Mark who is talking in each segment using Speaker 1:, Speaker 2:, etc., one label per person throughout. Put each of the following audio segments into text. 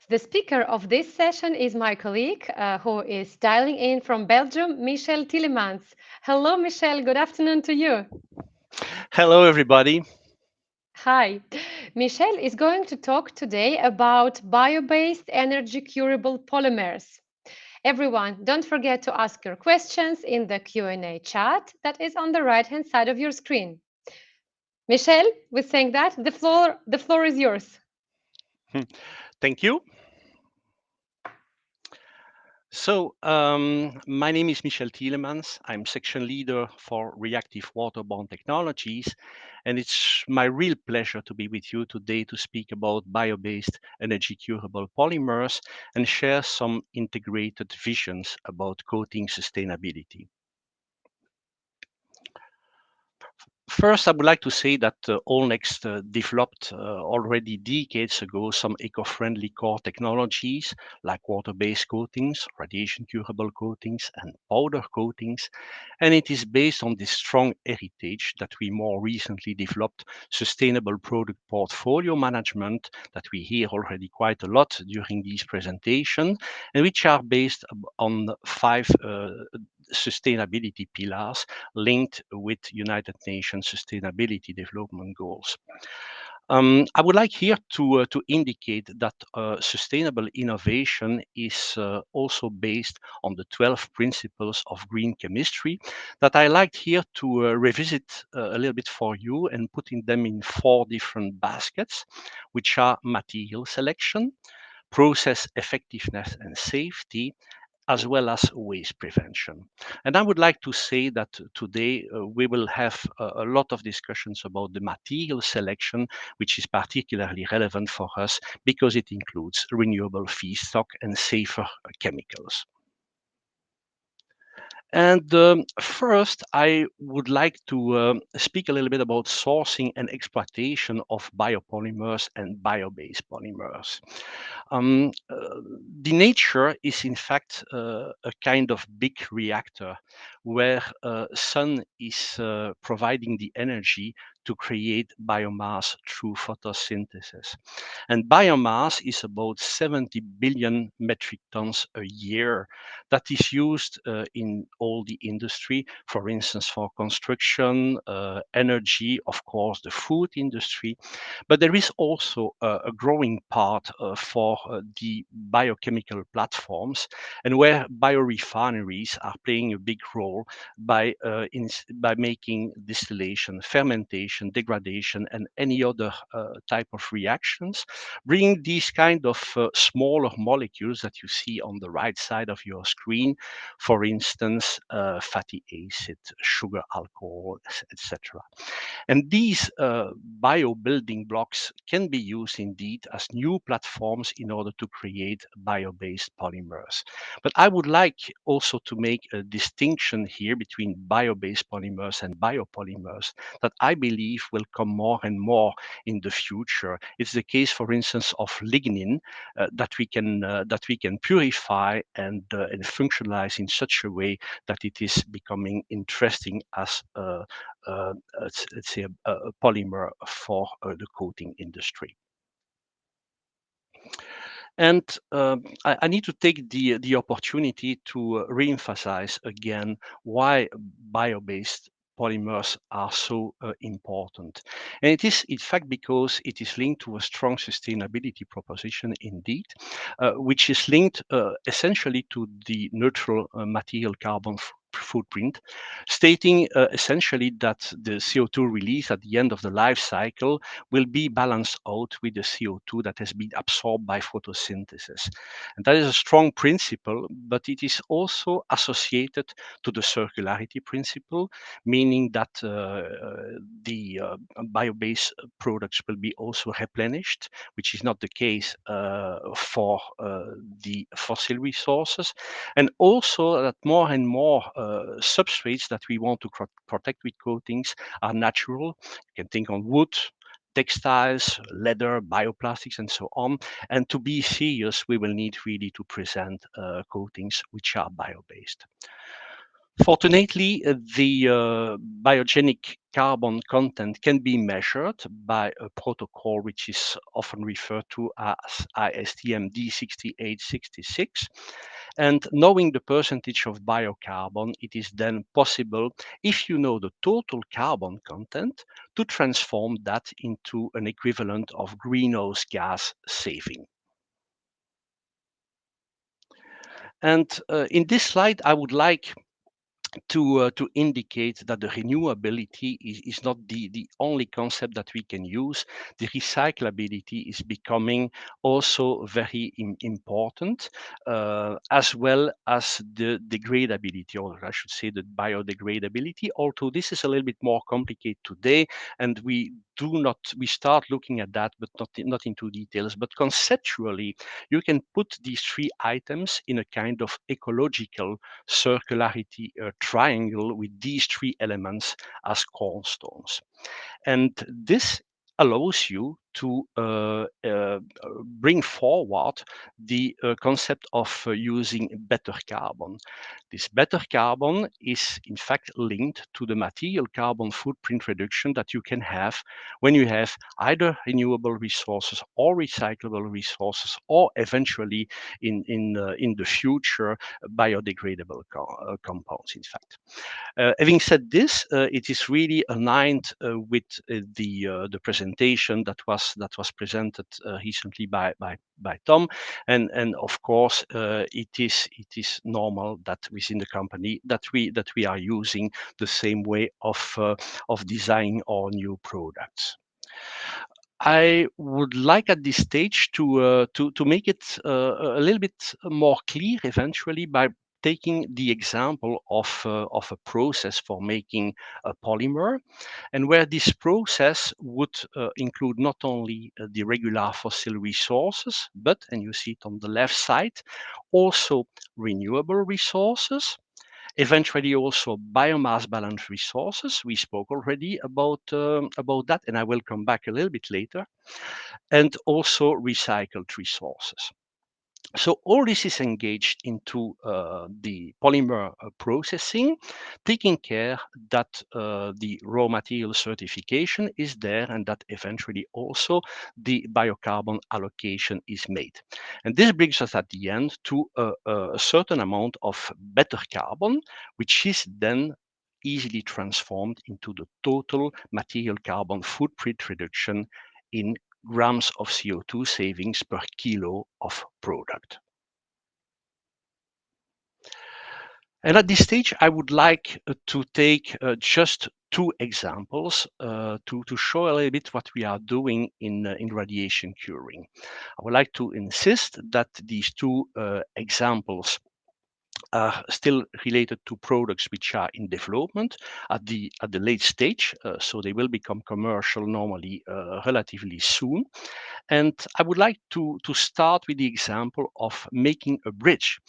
Speaker 1: The speaker of this session is my colleague who is dialing in from Belgium, Michel Tielemans. Hello, Michel. Good afternoon to you.
Speaker 2: Hello, everybody.
Speaker 1: Hi. Michel is going to talk today about bio-based energy-curable polymers. Everyone, don't forget to ask your questions in the Q&A chat that is on the right-hand side of your screen. Michel, with saying that, the floor is yours.
Speaker 2: Thank you. My name is Michel Tielemans. I'm section leader for Reactive Waterborne Technologies, and it's my real pleasure to be with you today to speak about bio-based energy-curable polymers and share some integrated visions about coating sustainability. First, I would like to say that allnex developed already decades ago some eco-friendly core technologies like water-based coatings, radiation-curable coatings, and powder coatings. And it is based on this strong heritage that we more recently developed sustainable product portfolio management that we hear already quite a lot during these presentations, and which are based on five sustainability pillars linked with United Nations Sustainability Development Goals. I would like here to indicate that sustainable innovation is also based on the 12 principles of green chemistry that I like here to revisit a little bit for you and putting them in four different baskets, which are material selection, process effectiveness and safety, as well as waste prevention. And I would like to say that today we will have a lot of discussions about the material selection, which is particularly relevant for us because it includes renewable feedstock and safer chemicals. And first, I would like to speak a little bit about sourcing and exploitation of biopolymers and bio-based polymers. The nature is in fact a kind of big reactor where sun is providing the energy to create biomass through photosynthesis. And biomass is about 70 billion metric tons a year that is used in all the industry, for instance, for construction, energy, of course, the food industry. But there is also a growing part for the biochemical platforms, and where biorefineries are playing a big role by making distillation, fermentation, degradation, and any other type of reactions, bring these kind of smaller molecules that you see on the right side of your screen, for instance, fatty acid, sugar, alcohol, etc. And these bio building blocks can be used indeed as new platforms in order to create bio-based polymers. But I would like also to make a distinction here between bio-based polymers and biopolymers that I believe will come more and more in the future. It's the case, for instance, of lignin that we can purify and functionalize in such a way that it is becoming interesting as let's say a polymer for the coating industry. And I need to take the opportunity to re-emphasize again why bio-based polymers are so important. And it is in fact because it is linked to a strong sustainability proposition indeed, which is linked essentially to the neutral material carbon footprint, stating essentially that the CO2 release at the end of the life cycle will be balanced out with the CO2 that has been absorbed by photosynthesis. And that is a strong principle, but it is also associated to the circularity principle, meaning that the bio-based products will be also replenished, which is not the case for the fossil resources. And also that more and more substrates that we want to protect with coatings are natural. You can think on wood, textiles, leather, bioplastics, and so on. And to be serious, we will need really to present coatings which are bio-based. Fortunately, the biogenic carbon content can be measured by a protocol which is often referred to as ISTM D6866. And knowing the percentage of biocarbon, it is then possible, if you know the total carbon content, to transform that into an equivalent of greenhouse gas saving. And in this slide, I would like to indicate that the renewability is not the only concept that we can use. The recyclability is becoming also very important, as well as the degradability, or I should say the biodegradability, although this is a little bit more complicated today, and we start looking at that, but not into details. But conceptually, you can put these three items in a kind of ecological circularity triangle with these three elements as cornerstones. And this allows you to bring forward the concept of using better carbon. This better carbon is in fact linked to the material carbon footprint reduction that you can have when you have either renewable resources or recyclable resources, or eventually in the future biodegradable compounds, in fact. Having said this, it is really aligned with the presentation that was presented recently by Tom, and of course it is normal that within the company that we are using the same way of designing our new products. I would like at this stage to make it a little bit more clear eventually by taking the example of a process for making a polymer, and where this process would include not only the regular fossil resources, but, and you see it on the left side, also renewable resources, eventually also biomass balance resources. We spoke already about that, and I will come back a little bit later, and also recycled resources. So all this is engaged into the polymer processing, taking care that the raw material certification is there, and that eventually also the biocarbon allocation is made. And this brings us at the end to a certain amount of better carbon, which is then easily transformed into the total material carbon footprint reduction in grams of CO2 savings per kilo of product. And at this stage, I would like to take just two examples to show a little bit what we are doing in radiation curing. I would like to insist that these two examples are still related to products which are in development at the late stage, so they will become commercial normally relatively soon. And I would like to start with the example of making a bridge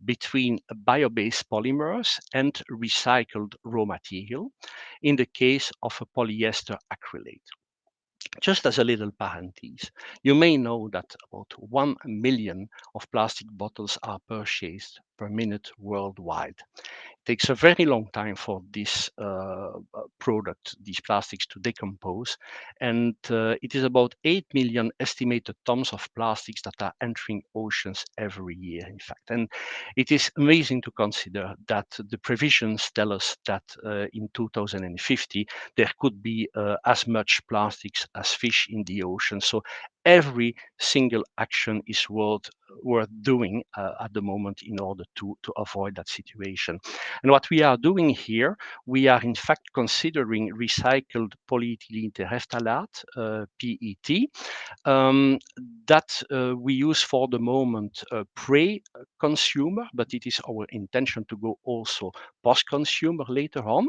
Speaker 2: between bio-based polymers and recycled raw material in the case of a polyester acrylate. Just as a little parenthesis, you may know that about 1 million of plastic bottles are purchased per minute worldwide. Takes a very long time for this product, these plastics, to decompose. And it is about 8 million estimated tons of plastics that are entering oceans every year, in fact. And it is amazing to consider that the provisions tell us that in 2050, there could be as much plastics as fish in the ocean. So every single action is worth doing at the moment in order to avoid that situation. And what we are doing here, we are in fact considering recycled polyethylene terephthalate, PET, um, that we use for the moment pre-consumer, but it is our intention to go also post-consumer later on.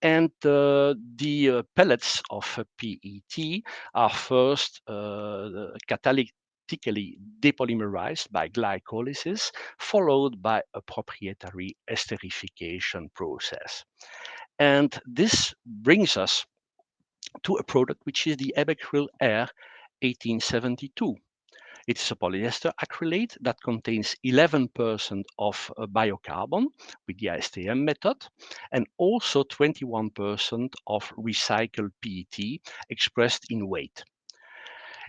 Speaker 2: And the pellets of PET are first catalytically depolymerized by glycolysis, followed by a proprietary esterification process. And this brings us to a product which is the EBECRYL Air 1872. It is a polyester acrylate that contains 11% of biocarbon with the ISTM method and also 21% of recycled PET expressed in weight.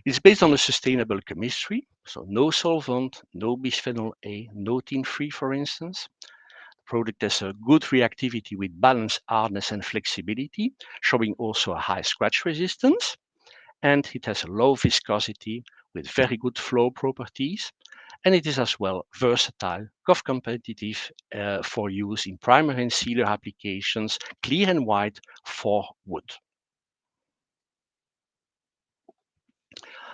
Speaker 2: It's based on a sustainable chemistry, so no solvent, no bisphenol A, no tin-free, for instance. The product has a good reactivity with balanced hardness and flexibility, showing also a high scratch resistance. And it has a low viscosity with very good flow properties. And it is as well versatile, cost competitive for use in primer and sealer applications, clear and white for wood.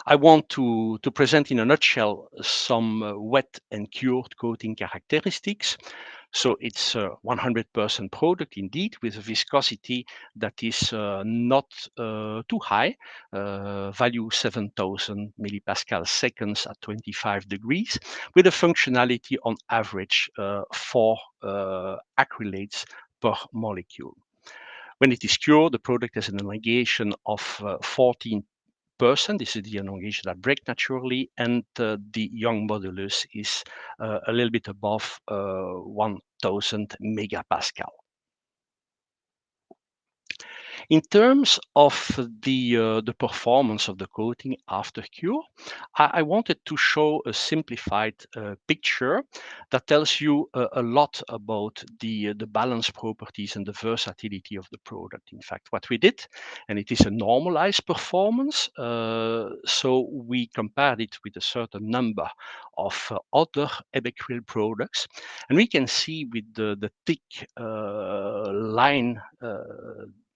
Speaker 2: I want to present in a nutshell some wet and cured coating characteristics. So it's a 100% product indeed with a viscosity that is not too high, value 7,000 millipascal seconds at 25 degrees, with a functionality on average 4 acrylates per molecule. When it is cured, the product has an elongation of 14%. This is the elongation that breaks naturally, and the Young modulus is a little bit above 1000 megapascal. In terms of the performance of the coating after cure, I wanted to show a simplified picture that tells you a lot about the balance properties and the versatility of the product. In fact, what we did, and it is a normalized performance, so we compared it with a certain number of other EBECRYL products, and we can see with the thick line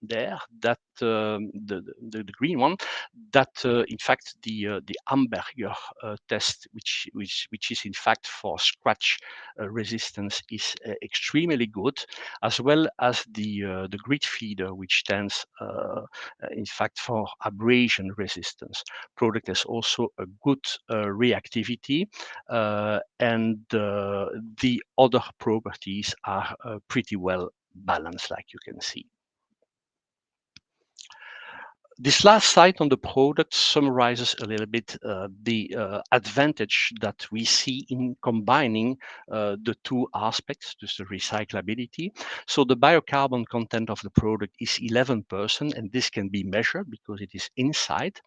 Speaker 2: there that the green one that in fact the Amberger test, which is in fact for scratch resistance, is extremely good, as well as the grid feeder, which stands in fact for abrasion resistance. Product has also a good reactivity, and the other properties are pretty well balanced, like you can see. This last slide on the product summarizes a little bit the advantage that we see in combining the two aspects, just the recyclability. So the biocarbon content of the product is 11%, and this can be measured because it is inside.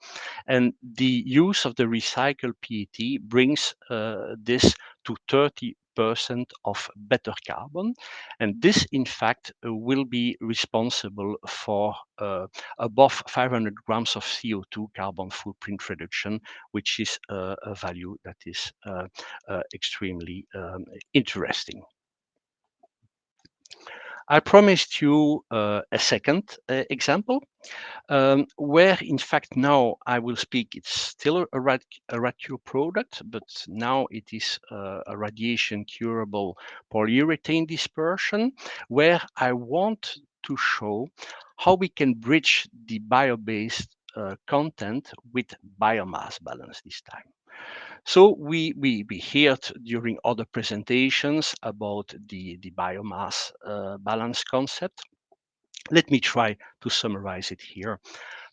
Speaker 2: And the use of the recycled PET brings this to 30% of better carbon. And this, in fact, will be responsible for above 500 grams of CO2 carbon footprint reduction, which is a value that is extremely interesting. I promised you a second example, where in fact now I will speak. It's still a radcure product, but now it is a radiation curable polyurethane dispersion, where I want to show how we can bridge the bio-based content with biomass balance this time. So we heard during other presentations about the biomass balance concept. Let me try to summarize it here.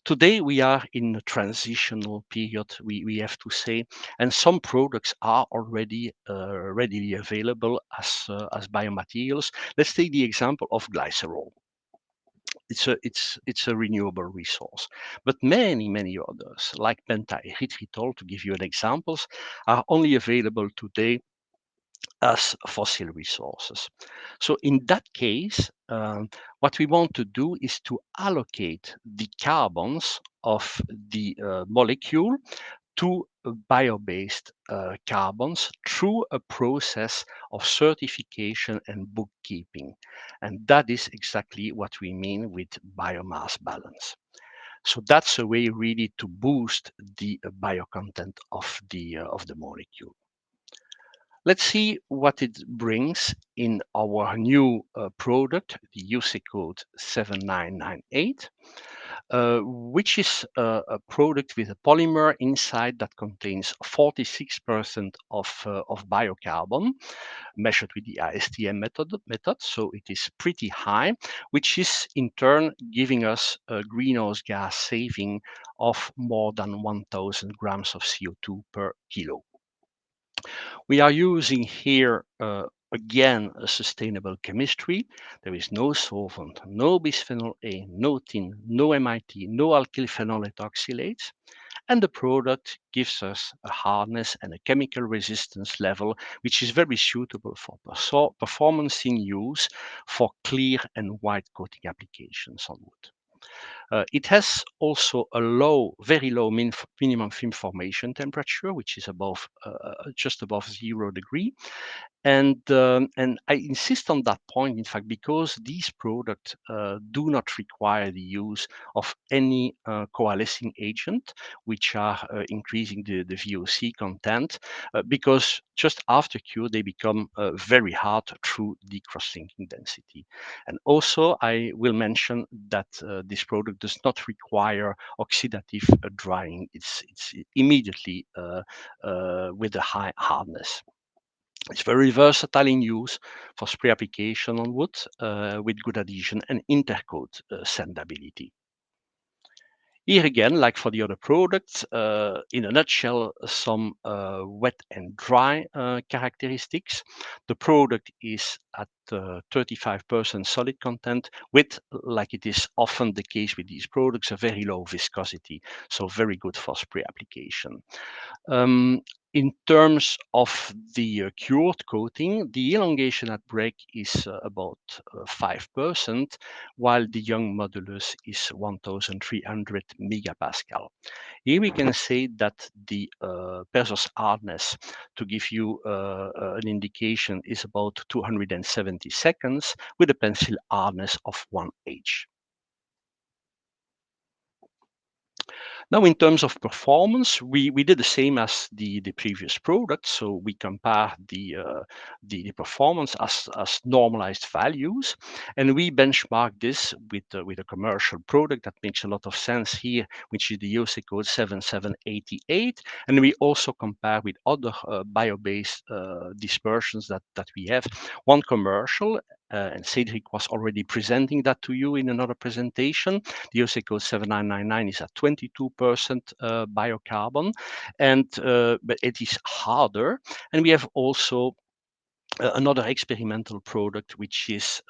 Speaker 2: Today we are in a transitional period, we have to say, and some products are already readily available as biomaterials. Let's take the example of glycerol. It's a renewable resource, but many others, like pentaerythritol, to give you an examples, are only available today as fossil resources. So in that case, what we want to do is to allocate the carbons of the molecule to bio-based carbons through a process of certification and bookkeeping. And that is exactly what we mean with biomass balance. So that's a way really to boost the bio content of the molecule. Let's see what it brings in our new product, the UCECOAT 7998. Which is a product with a polymer inside that contains 46% of biocarbon, measured with the ASTM method. So it is pretty high, which is in turn giving us a greenhouse gas saving of more than 1000 grams of CO2 per kilo. We are using here again a sustainable chemistry. There is no solvent, no bisphenol A, no tin, no MIT, no alkyl phenol ethoxylates. And the product gives us a hardness and a chemical resistance level, which is very suitable for performance in use for clear and white coating applications on wood. It has also a very low minimum film formation temperature, which is just above 0 degree. And I insist on that point, in fact, because these products do not require the use of any coalescing agent, which are increasing the VOC content, because just after cure they become very hard through the cross-linking density. And also, I will mention that this product does not require oxidative drying. It's immediately with a high hardness. It's very versatile in use for spray application on wood with good adhesion and intercoat sandability. Here again, like for the other products, in a nutshell, some wet and dry characteristics. The product is at 35% solid content with, like it is often the case with these products, a very low viscosity, so very good for spray application. In terms of the cured coating, the elongation at break is about 5%, while the young modulus is 1300 megapascal. Here we can say that the Persos hardness, to give you an indication, is about 270 seconds with a pencil hardness of 1H. Now, in terms of performance, we did the same as the previous product. So we compare the performance as normalized values, and we benchmark this with a commercial product that makes a lot of sense here, which is the UCECOAT 7788, and we also compare with other bio-based dispersions that we have. One commercial, and Cedric was already presenting that to you in another presentation. The UCECOAT 7999 is at 22% biocarbon, but it is harder. And we have also another experimental product which is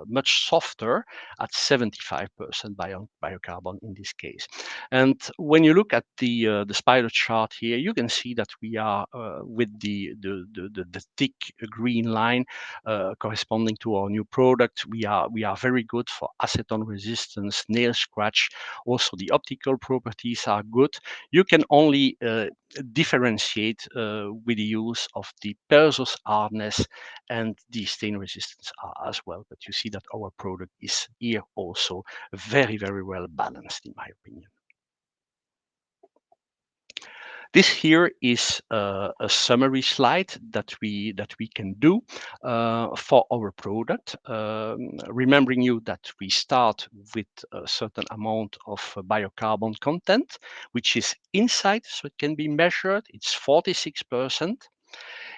Speaker 2: much softer at 75% biocarbon in this case. And when you look at the spider chart here, you can see that we are with the thick green line corresponding to our new product. We are very good for acetone resistance, nail scratch. Also, the optical properties are good. You can only differentiate with the use of the Persos hardness and the stain resistance as well. But you see that our product is here also very, very well balanced, in my opinion. This here is a summary slide that we can do for our product, remembering you that we start with a certain amount of biocarbon content, which is inside, so it can be measured. It's 46%.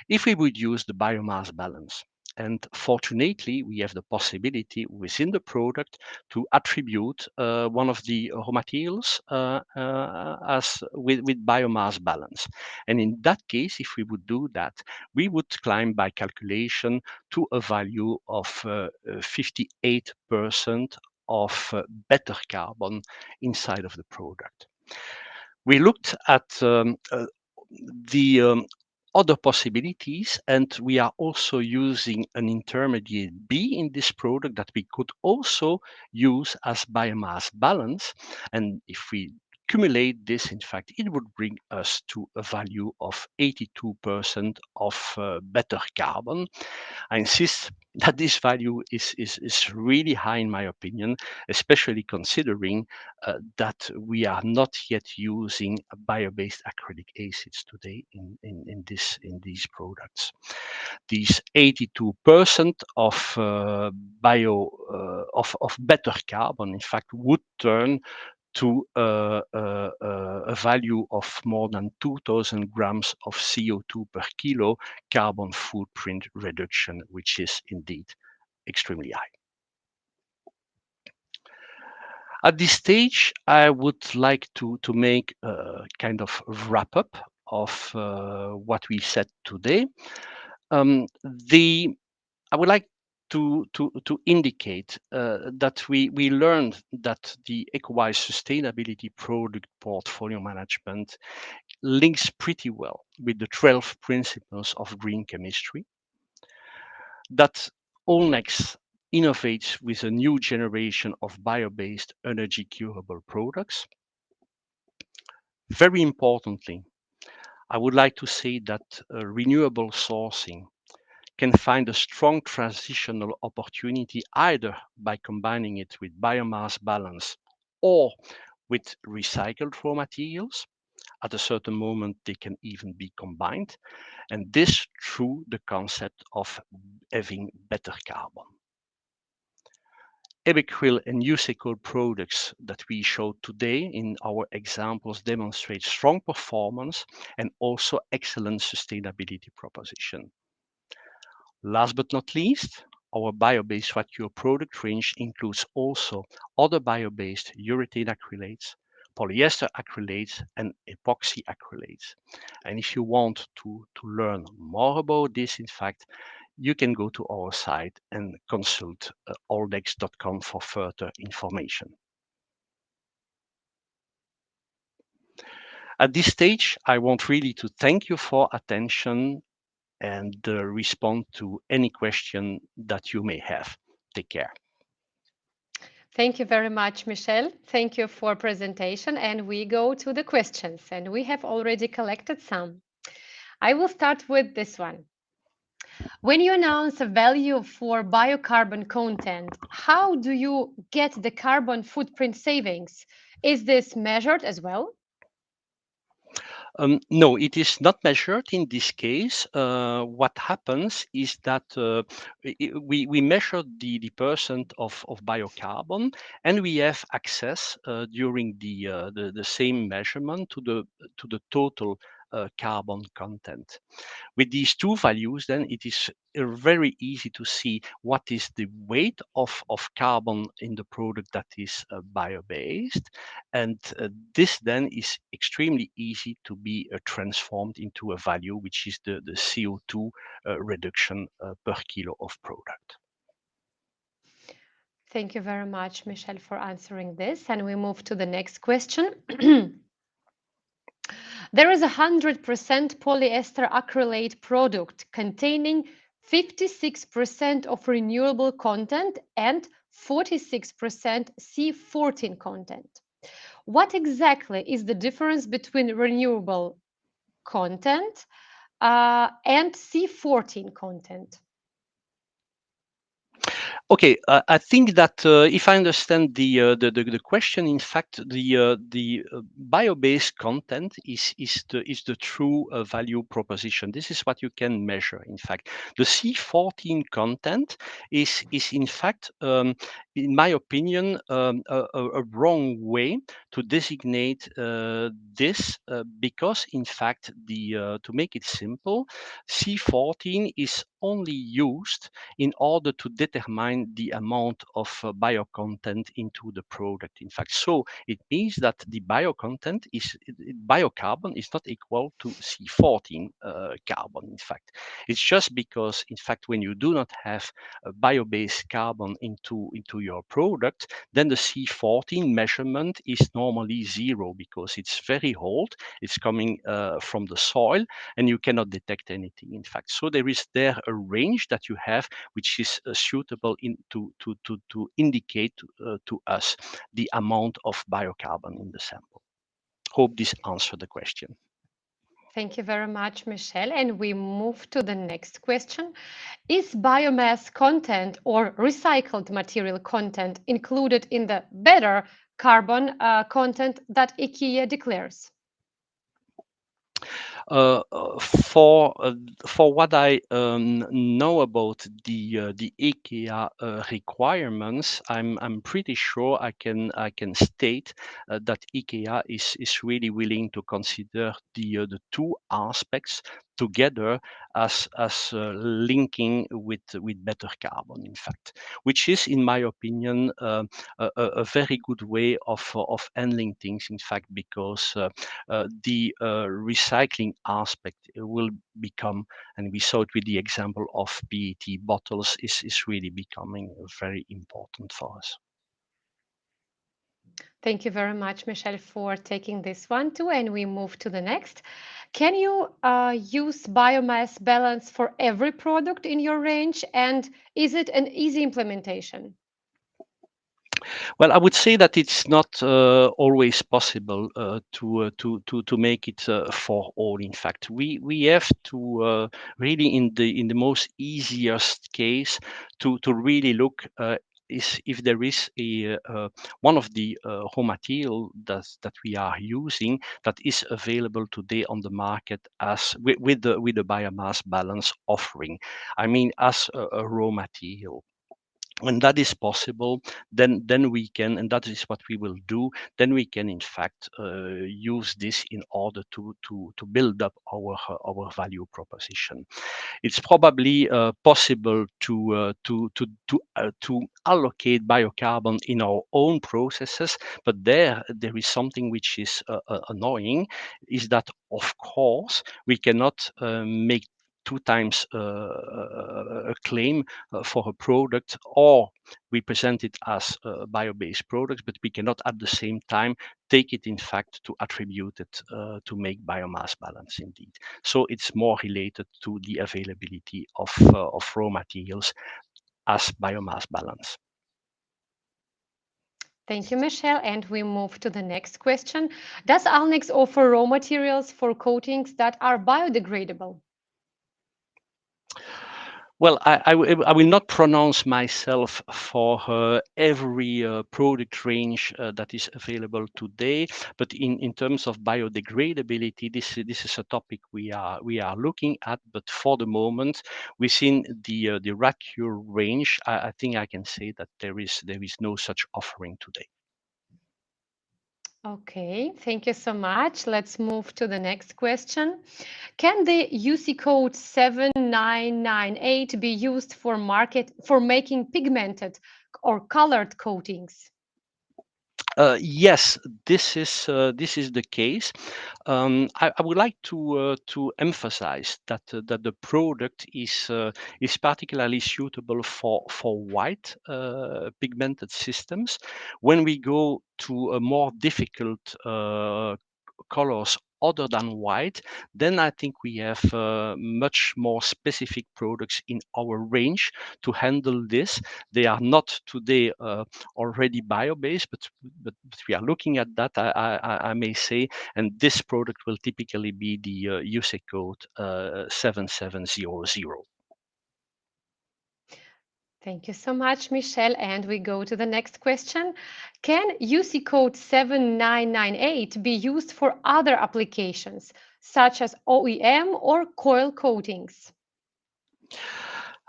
Speaker 2: If we would use the biomass balance, and fortunately, we have the possibility within the product to attribute one of the raw materials as with biomass balance. And in that case, if we would do that, we would climb by calculation to a value of 58% of better carbon inside of the product. We looked at the other possibilities, and we are also using an intermediate B in this product that we could also use as biomass balance. And if we accumulate this, in fact, it would bring us to a value of 82% of better carbon. I insist that this value is really high in my opinion, especially considering that we are not yet using bio-based acrylic acids today in these products. These 82% of of better carbon, in fact, would turn to a value of more than 2,000 grams of CO2 per kilo carbon footprint reduction, which is indeed extremely high. At this stage, I would like to make a kind of wrap up of what we said today. I would like to indicate that we learned that the EcoWise sustainability product portfolio management links pretty well with the 12 principles of green chemistry, that allnex innovates with a new generation of bio-based energy-curable products. Very importantly, I would like to say that renewable sourcing can find a strong transitional opportunity either by combining it with biomass balance or with recycled raw materials. At a certain moment, they can even be combined, and this through the concept of having better carbon. EBECRYL and UCECOAT products that we showed today in our examples demonstrate strong performance and also excellent sustainability proposition. Last but not least, our bio-based Vacuum product range includes also other bio-based urethane acrylates, polyester acrylates, and epoxy acrylates. And if you want to learn more about this, in fact, you can go to our site and consult allnex.com for further information. At this stage, I want really to thank you for attention and respond to any question that you may have. Take care.
Speaker 1: Thank you very much, Michel. Thank you for presentation. And we go to the questions, and we have already collected some. I will start with this one. When you announce a value for biocarbon content, how do you get the carbon footprint savings? Is this measured as well?
Speaker 2: No, it is not measured in this case. What happens is that we measure the percent of biocarbon, and we have access during the same measurement to the total carbon content. With these two values, then it is very easy to see what is the weight of carbon in the product that is bio-based. And this then is extremely easy to be transformed into a value, which is the CO2 reduction per kilo of product.
Speaker 1: Thank you very much, Michel, for answering this. And we move to the next question. There is a 100% polyester acrylate product containing 56% of renewable content and 46% C14 content. What exactly is the difference between renewable content and C14 content?
Speaker 2: Okay, I think that if I understand the question, in fact, the bio-based content is the true value proposition. This is what you can measure. In fact, the C14 content is in fact, in my opinion, a wrong way to designate this because, in fact, to make it simple, C14 is only used in order to determine the amount of bio content into the product. In fact, so it means that the bio content is biocarbon is not equal to C14 carbon. In fact, it's just because, in fact, when you do not have a bio-based carbon into your product, then the C14 measurement is normally zero because it's very old. It's coming from the soil, and you cannot detect anything. In fact, so there is a range that you have, which is suitable to indicate to us the amount of biocarbon in the sample. Hope this answered the question.
Speaker 1: Thank you very much, Michelle. And we move to the next question. Is biomass content or recycled material content included in the better carbon content that IKEA declares?
Speaker 2: For what I know about the IKEA requirements, I'm pretty sure I can state that IKEA is really willing to consider the two aspects together as linking with better carbon, in fact, which is, in my opinion, a very good way of handling things, in fact, because the recycling aspect will become, and we saw it with the example of PET bottles, is really becoming very important for us.
Speaker 1: Thank you very much, Michelle, for taking this one too. And we move to the next. Can you use biomass balance for every product in your range? And is it an easy implementation?
Speaker 2: Well, I would say that it's not always possible to make it for all. In fact, we have to really, in the most easiest case, to really look. Is if there is a one of the raw material that we are using that is available today on the market as with the biomass balance offering. I mean, as a raw material, when that is possible, then we can, and that is what we will do, then we can in fact use this in order to build up our value proposition. It's probably possible to allocate biocarbon in our own processes, but there is something which is annoying, is that of course we cannot make two times a claim for a product, or we present it as bio-based products, but we cannot at the same time take it in fact to attribute it to make biomass balance indeed. So it's more related to the availability of raw materials as biomass balance.
Speaker 1: Thank you, Michelle. And we move to the next question. Does allnex offer raw materials for coatings that are biodegradable?
Speaker 2: Well, I will not pronounce myself for every product range that is available today, but in terms of biodegradability, this is a topic we are looking at. But for the moment, within the Racure range, I think I can say that there is no such offering today.
Speaker 1: Okay, thank you so much. Let's move to the next question. Can the UCECOAT 7998 be used for making pigmented or colored coatings?
Speaker 2: Yes, this is the case. I would like to emphasize that the product is particularly suitable for white pigmented systems. When we go to a more difficult colors other than white, then I think we have much more specific products in our range to handle this. They are not today already bio-based, but we are looking at that, I may say, and this product will typically be the UCECOAT 7700.
Speaker 1: Thank you so much, Michelle. And we go to the next question. Can UCECOAT 7998 be used for other applications, such as OEM or coil coatings?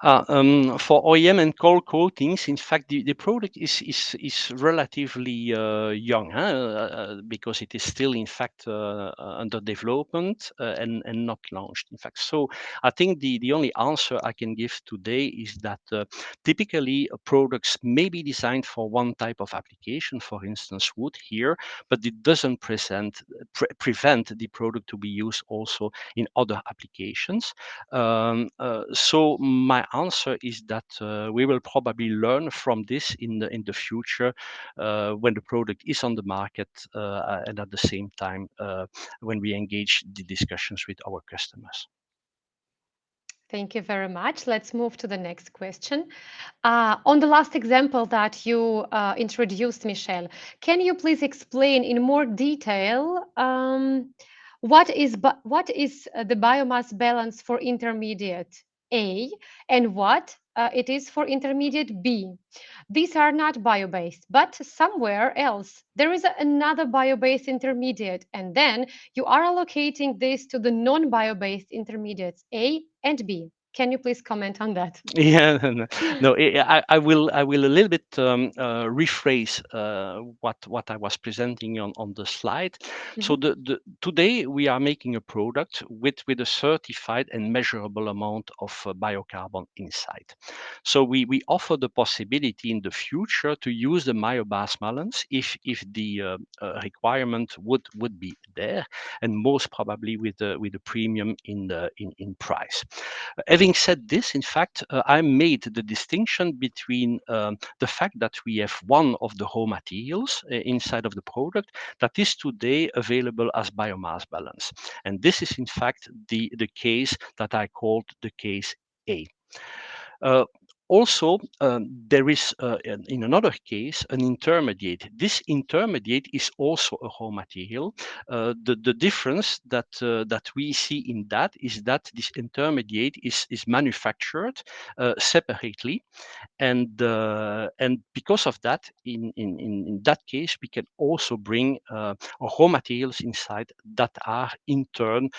Speaker 2: For OEM and cold coatings, in fact, the product is relatively young, huh? Because it is still, in fact, under development and not launched, in fact. So I think the only answer I can give today is that typically products may be designed for one type of application, for instance, wood here, but it doesn't prevent the product to be used also in other applications. So my answer is that we will probably learn from this in the future when the product is on the market and at the same time when we engage the discussions with our customers.
Speaker 1: Thank you very much. Let's move to the next question. On the last example that you introduced, Michel, can you please explain in more detail what is the biomass balance for intermediate A and what it is for intermediate B? These are not bio-based, but somewhere else there is another bio-based intermediate, and then you are allocating this to the non-bio-based intermediates A and B. Can you please comment on that?
Speaker 2: Yeah, no, I will a little bit rephrase what I was presenting on the slide. So
Speaker 1: Mhm.
Speaker 2: today we are making a product with a certified and measurable amount of biocarbon inside. So we offer the possibility in the future to use the biomass balance if the requirement would be there, and most probably with a premium in price. Having said this, in fact, I made the distinction between the fact that we have one of the raw materials inside of the product that is today available as biomass balance. And this is, in fact, the case that I called the case A. Uh, Also, there is, in another case, an intermediate. This intermediate is also a raw material. The difference that we see in that is that this intermediate is manufactured separately, and because of that, in that case, we can also bring raw materials inside that are in turn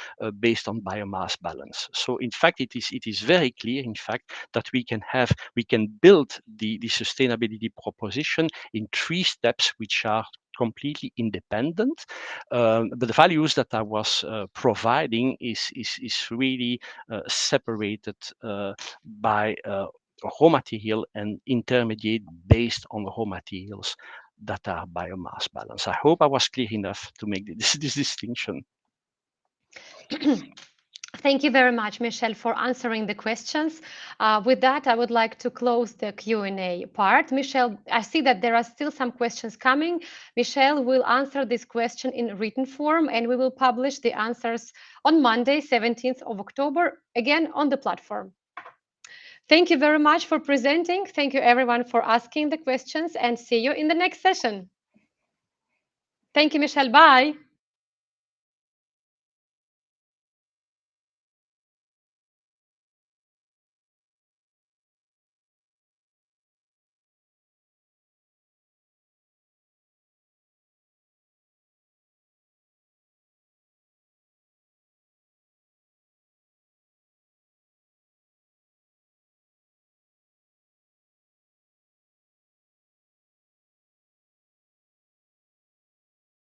Speaker 2: based on biomass balance. So in fact, it is very clear, in fact, that we can build the sustainability proposition in 3 steps, which are completely independent. But the values that I was providing is really separated by raw material and intermediate based on raw materials that are biomass balance. I hope I was clear enough to make this distinction.
Speaker 1: Thank you very much, Michel, for answering the questions. With that, I would like to close the Q&A part. Michel, I see that there are still some questions coming. Michel will answer this question in written form, and we will publish the answers on Monday, 17th of October, again on the platform. Thank you very much for presenting. Thank you, everyone, for asking the questions, and see you in the next session. Thank you, Michel. Bye.